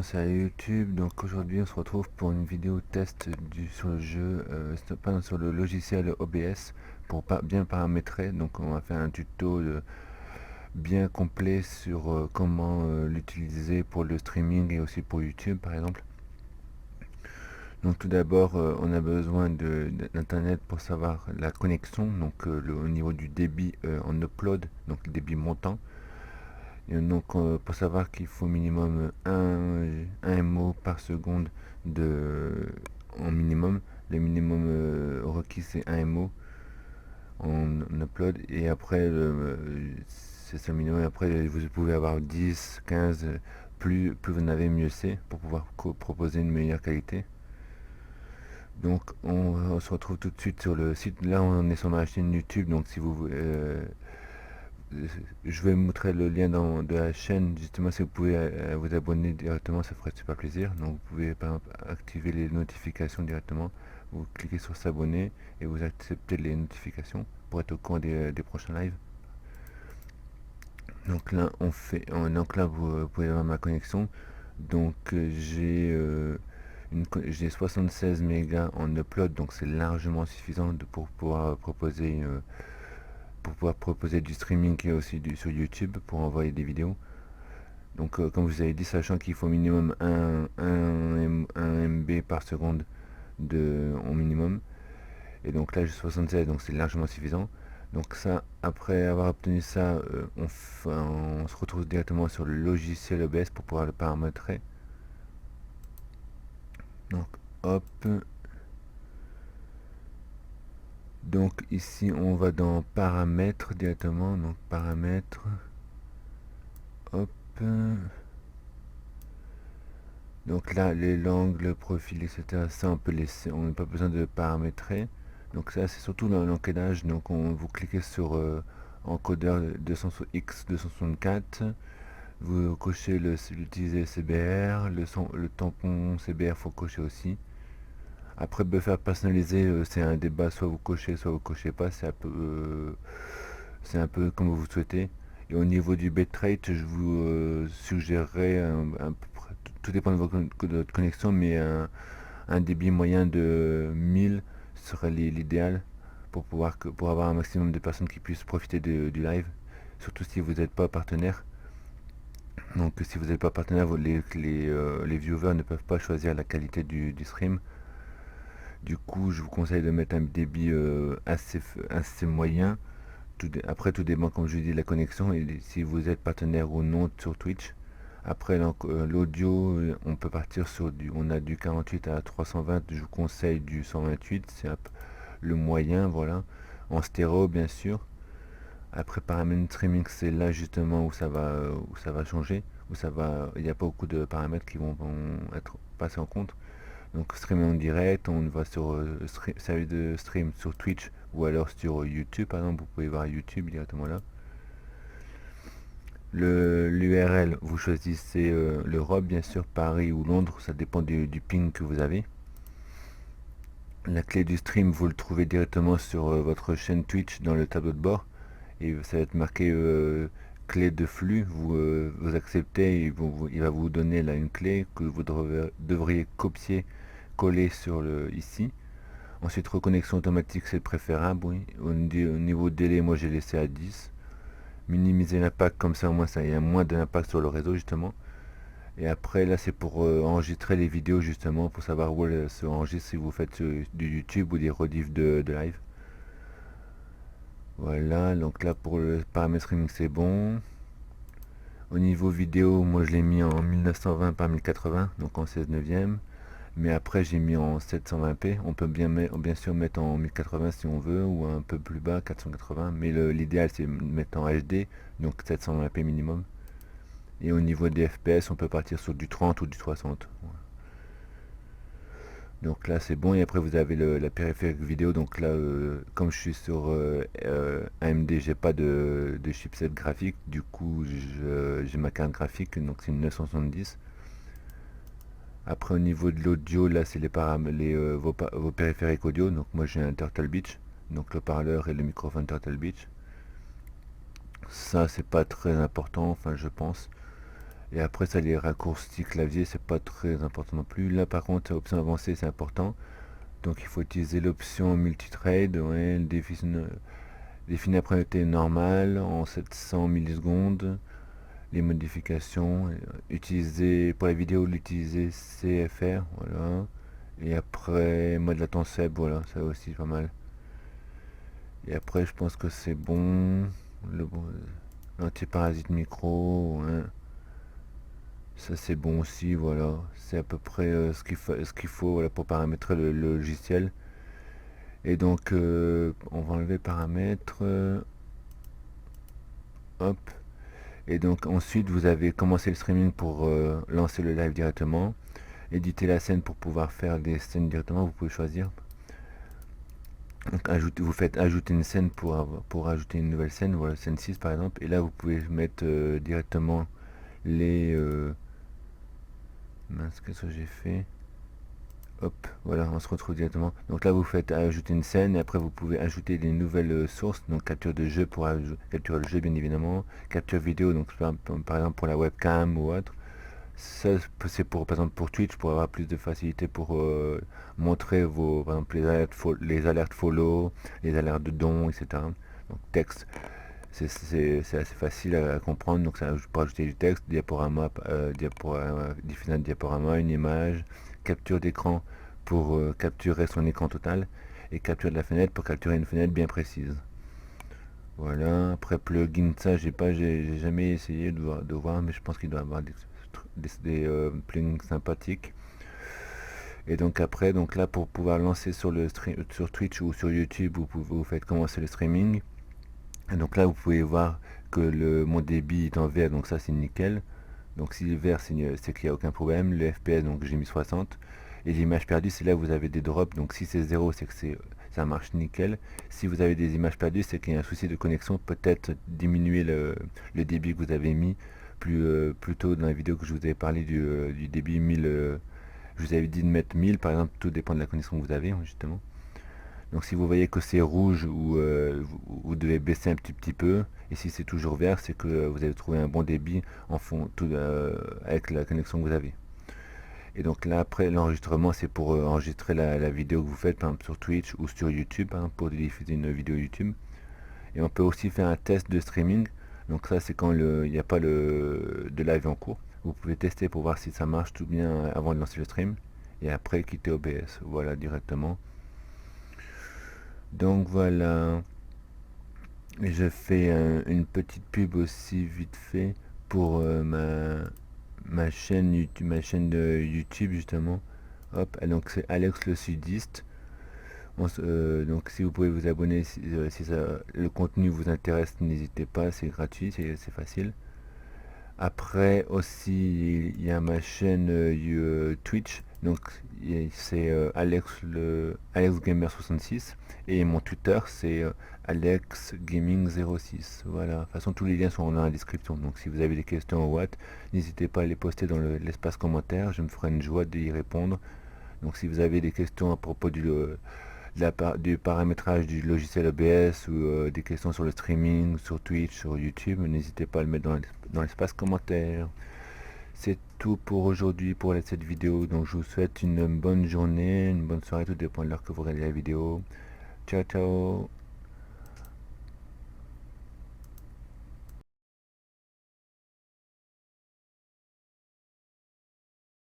salut YouTube. Donc aujourd'hui on se retrouve pour une vidéo test sur le jeu, pardon, sur le logiciel OBS pour bien paramétrer. Donc on va faire un tuto bien complet sur comment l'utiliser pour le streaming et aussi pour YouTube par exemple. Donc tout d'abord on a besoin d'internet pour savoir la connexion, donc au niveau du débit en upload, donc le débit montant. Et donc pour savoir qu'il faut minimum un MO par seconde en minimum. Le minimum requis c'est 1 MO en upload, et après c'est ça minimum. Après vous pouvez avoir 10, 15, plus vous en avez mieux c'est pour pouvoir proposer une meilleure qualité. Donc on se retrouve tout de suite sur le site. Là on est sur ma chaîne YouTube, donc si vous je vais vous montrer le lien de la chaîne, justement, si vous pouvez vous abonner directement, ça ferait super plaisir. Donc vous pouvez par exemple activer les notifications directement, vous cliquez sur s'abonner et vous acceptez les notifications pour être au courant des prochains lives. Donc là donc là vous pouvez avoir ma connexion. Donc j'ai 76 mégas en upload, donc c'est largement suffisant pour pouvoir proposer du streaming et aussi sur YouTube pour envoyer des vidéos. Donc comme je vous avais dit, sachant qu'il faut minimum 1 MB par seconde en minimum. Et donc là j'ai 76, donc c'est largement suffisant. Donc ça, après avoir obtenu ça, on se retrouve directement sur le logiciel OBS pour pouvoir le paramétrer. Donc hop. Donc ici on va dans paramètres directement. Donc paramètres. Hop. Donc là, les langues, le profil, etc. Ça, on peut laisser, on n'a pas besoin de paramétrer. Donc ça, c'est surtout l'encodage. Donc vous cliquez sur encodeur X264. Vous cochez l'utiliser CBR. Le tampon CBR, faut cocher aussi. Après, buffer personnalisé, c'est un débat. Soit vous cochez pas. C'est un peu comme vous souhaitez. Et au niveau du bitrate, je vous suggérerais tout dépend de votre connexion, mais un débit moyen de 1000 serait l'idéal pour avoir un maximum de personnes qui puissent profiter du live, surtout si vous n'êtes pas partenaire. Donc si vous n'êtes pas partenaire, les viewers ne peuvent pas choisir la qualité du stream. Du coup, je vous conseille de mettre un débit assez moyen. Après, tout dépend, comme je vous dis, de la connexion et si vous êtes partenaire ou non sur Twitch. Après l'audio, on peut partir on a du 48 à 320, je vous conseille du 128, c'est le moyen, voilà. En stéréo, bien sûr. Après paramètres streaming, c'est là justement où ça va changer, il n'y a pas beaucoup de paramètres qui vont être passés en compte. Donc streaming en direct, on va sur service de stream sur Twitch ou alors sur YouTube, par exemple, vous pouvez voir YouTube directement là. L'URL, vous choisissez l'Europe, bien sûr, Paris ou Londres, ça dépend du ping que vous avez. La clé du stream, vous le trouvez directement sur votre chaîne Twitch dans le tableau de bord. Et ça va être marqué clé de flux. Vous acceptez et il va vous donner là une clé que vous devriez coller ici. Ensuite, reconnexion automatique, c'est préférable, oui. Au niveau délai, moi j'ai laissé à 10. Minimiser l'impact, comme ça au moins il y a moins d'impact sur le réseau justement. Et après là c'est pour enregistrer les vidéos justement, pour savoir où elles se enregistrent si vous faites du YouTube ou des rediffs de live. Voilà, donc là pour le paramètre streaming c'est bon. Au niveau vidéo, moi je l'ai mis en 1920 par 1080, donc en 16 neuvième. Mais après j'ai mis en 720p. On peut bien sûr mettre en 1080 si on veut, ou un peu plus bas, 480. Mais l'idéal c'est de mettre en HD, donc 720p minimum. Et au niveau des FPS, on peut partir sur du 30 ou du 60. Donc là c'est bon, et après vous avez la périphérique vidéo. Donc là comme je suis sur AMD, j'ai pas de chipset graphique, du coup j'ai ma carte graphique, donc c'est une 970. Après au niveau de l'audio, là c'est vos périphériques audio. Donc moi j'ai un Turtle Beach, donc le parleur et le microphone Turtle Beach. Ça c'est pas très important, enfin je pense. Et après ça, les raccourcis clavier, c'est pas très important non plus. Là par contre, option avancée, c'est important. Donc il faut utiliser l'option multitrade, ouais, définir la priorité normale en 700 millisecondes. Les modifications, utiliser pour la vidéo, l'utiliser CFR, voilà. Et après, mode latence faible, voilà, ça aussi pas mal. Et après, je pense que c'est bon. L'antiparasite micro, ouais. Ça c'est bon aussi, voilà. C'est à peu près ce qu'il faut voilà, pour paramétrer le logiciel. Et donc, on va enlever paramètres. Hop. Et donc ensuite, vous avez commencé le streaming pour lancer le live directement. Éditer la scène pour pouvoir faire des scènes directement, vous pouvez choisir. Donc vous faites ajouter une scène pour ajouter une nouvelle scène, voilà, scène 6 par exemple. Et là, vous pouvez mettre directement les... mince, qu'est-ce que j'ai fait? Hop, voilà, on se retrouve directement. Donc là, vous faites ajouter une scène et après, vous pouvez ajouter des nouvelles sources. Donc capture de jeu pour capturer le jeu, bien évidemment. Capture vidéo, donc par exemple pour la webcam ou autre. Ça, c'est pour, par exemple, pour Twitch, pour avoir plus de facilité pour montrer vos, par exemple, les alertes follow, les alertes de dons, etc. Donc texte, c'est assez facile à comprendre. Donc ça, pour ajouter du texte, diaporama, diffuser un diaporama, une image, capture d'écran pour capturer son écran total, et capture de la fenêtre pour capturer une fenêtre bien précise. Voilà, après plugin, ça j'ai jamais essayé de voir, mais je pense qu'il doit y avoir des plugins sympathiques. Et donc après, donc là pour pouvoir lancer sur le stream, sur Twitch ou sur YouTube, vous faites commencer le streaming. Et donc là vous pouvez voir que mon débit est en vert, donc ça c'est nickel. Donc si le vert c'est qu'il n'y a aucun problème. Le FPS, donc j'ai mis 60. Et l'image perdue, c'est là où vous avez des drops. Donc si c'est 0, c'est que ça marche nickel. Si vous avez des images perdues, c'est qu'il y a un souci de connexion. Peut-être diminuer le débit que vous avez mis plus tôt dans la vidéo que je vous avais parlé du débit 1000. Je vous avais dit de mettre 1000 par exemple, tout dépend de la connexion que vous avez justement. Donc si vous voyez que c'est rouge, ou vous devez baisser un petit peu. Et si c'est toujours vert, c'est que vous avez trouvé un bon débit en fond, avec la connexion que vous avez. Et donc là après l'enregistrement, c'est pour enregistrer la vidéo que vous faites par exemple sur Twitch ou sur YouTube, hein, pour diffuser une vidéo YouTube. Et on peut aussi faire un test de streaming. Donc ça c'est quand il n'y a pas de live en cours. Vous pouvez tester pour voir si ça marche tout bien avant de lancer le stream. Et après quitter OBS, voilà, directement. Donc voilà. Et je fais une petite pub aussi vite fait pour ma chaîne YouTube, de YouTube justement. Hop, et donc c'est Alex le Sudiste. Donc si vous pouvez vous abonner si le contenu vous intéresse, n'hésitez pas, c'est gratuit, c'est facile. Après aussi, il y a ma chaîne Twitch, donc c'est Alex Gamer 66, et mon Twitter c'est Alex Gaming 06. Voilà, de toute façon tous les liens sont dans la description, donc si vous avez des questions ou what, n'hésitez pas à les poster dans l'espace commentaire, je me ferai une joie d'y répondre. Donc si vous avez des questions à propos du paramétrage du logiciel OBS, ou des questions sur le streaming, sur Twitch, sur YouTube, n'hésitez pas à le mettre dans l'espace commentaire. C'est tout pour aujourd'hui, pour cette vidéo. Donc je vous souhaite une bonne journée, une bonne soirée, tout dépend de l'heure que vous regardez la vidéo. Ciao ciao.